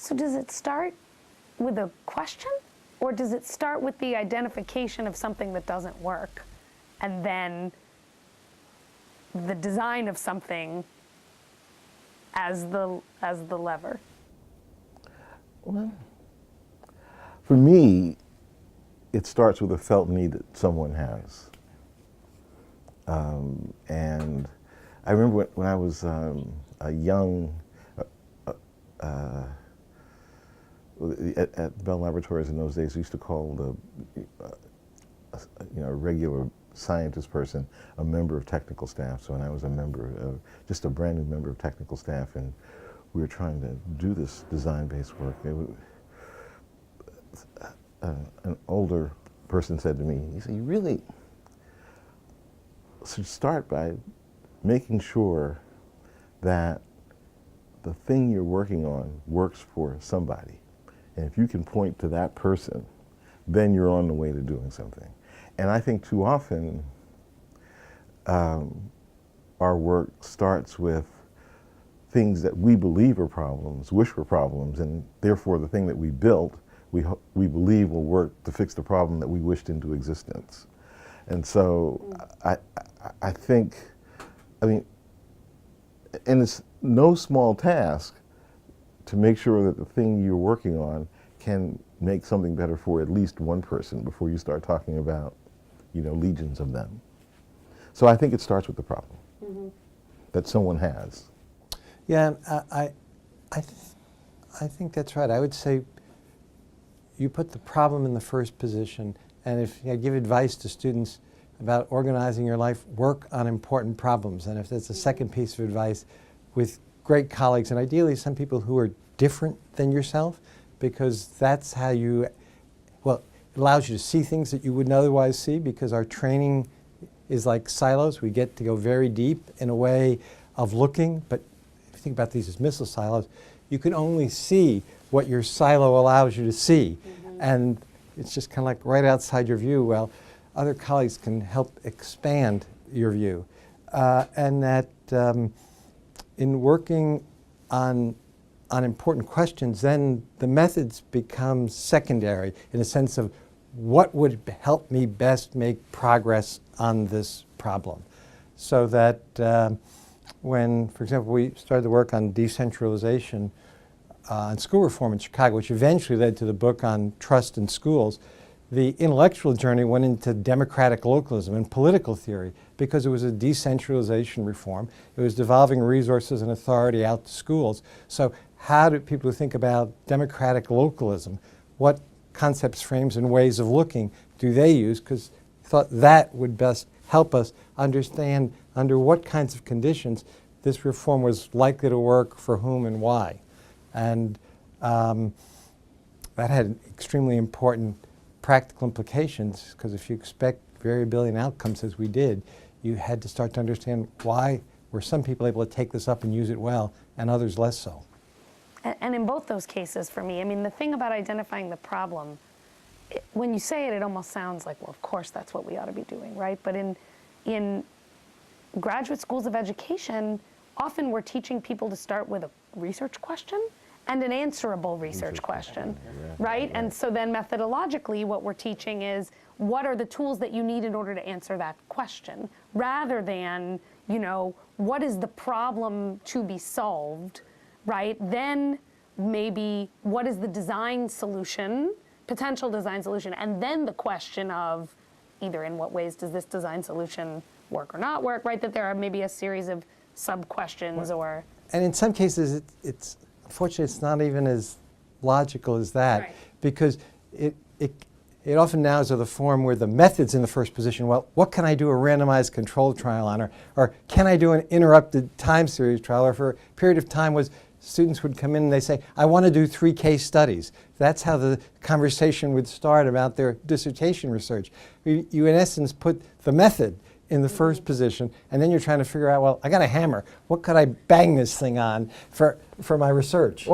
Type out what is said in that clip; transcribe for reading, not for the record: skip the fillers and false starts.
So does it start with a question, or does it start with the identification of something that doesn't work, and then the design of something as the lever? Well, for me, it starts with a felt need that someone has. And I remember when I was a young, at Bell Laboratories in those days, we used to call a regular scientist person a member of technical staff. So when I was a member of, just a brand new member of technical staff, and we were trying to do this design-based work, an older person said to me, he said, "You really should start by making sure that the thing you're working on works for somebody. And if you can point to that person, then you're on the way to doing something." And I think too often our work starts with things that we believe are problems, wish were problems, and therefore the thing that we built, we believe will work to fix the problem that we wished into existence. And so I think, I mean, and it's no small task to make sure that the thing you're working on can make something better for at least one person before you start talking about, legions of them. So I think it starts with the problem that someone has. Yeah, I think that's right. I would say you put the problem in the first position, and if I give advice to students about organizing your life, work on important problems. And if there's a second piece of advice, with great colleagues, and ideally some people who are different than yourself, because that's how you, well, it allows you to see things that you wouldn't otherwise see, because our training is like silos. We get to go very deep in a way of looking, but if you think about these as missile silos, you can only see what your silo allows you to see. And it's just kind of like right outside your view. Well, other colleagues can help expand your view. And that in working on important questions, then the methods become secondary in the sense of what would help me best make progress on this problem. So that when, for example, we started to work on decentralization and school reform in Chicago, which eventually led to the book on trust in schools, the intellectual journey went into democratic localism and political theory, because it was a decentralization reform. It was devolving resources and authority out to schools. So how do people think about democratic localism? What concepts, frames, and ways of looking do they use? Because I thought that would best help us understand under what kinds of conditions this reform was likely to work for whom and why. And that had extremely important practical implications, because if you expect variability in outcomes as we did, you had to start to understand why were some people able to take this up and use it well and others less so. And in both those cases for me, I mean, the thing about identifying the problem, when you say it, it almost sounds like, well, of course that's what we ought to be doing, right? But in graduate schools of education, often we're teaching people to start with a research question and an answerable research question, right? And so then methodologically, what we're teaching is what are the tools that you need in order to answer that question, rather than, what is the problem to be solved, right? Then maybe what is the design solution, potential design solution, and then the question of either in what ways does this design solution work or not work, right? That there are maybe a series of sub-questions or... And in some cases, it's unfortunately, it's not even as logical as that, right. Because it often now is of the form where the method's in the first position. Well, what can I do a randomized controlled trial on? Or can I do an interrupted time series trial? Or for a period of time was students would come in and they say, I want to do 3 case studies. That's how the conversation would start about their dissertation research. You in essence put the method in the first position, and then you're trying to figure out, well, I got a hammer. What could I bang this thing on for my research?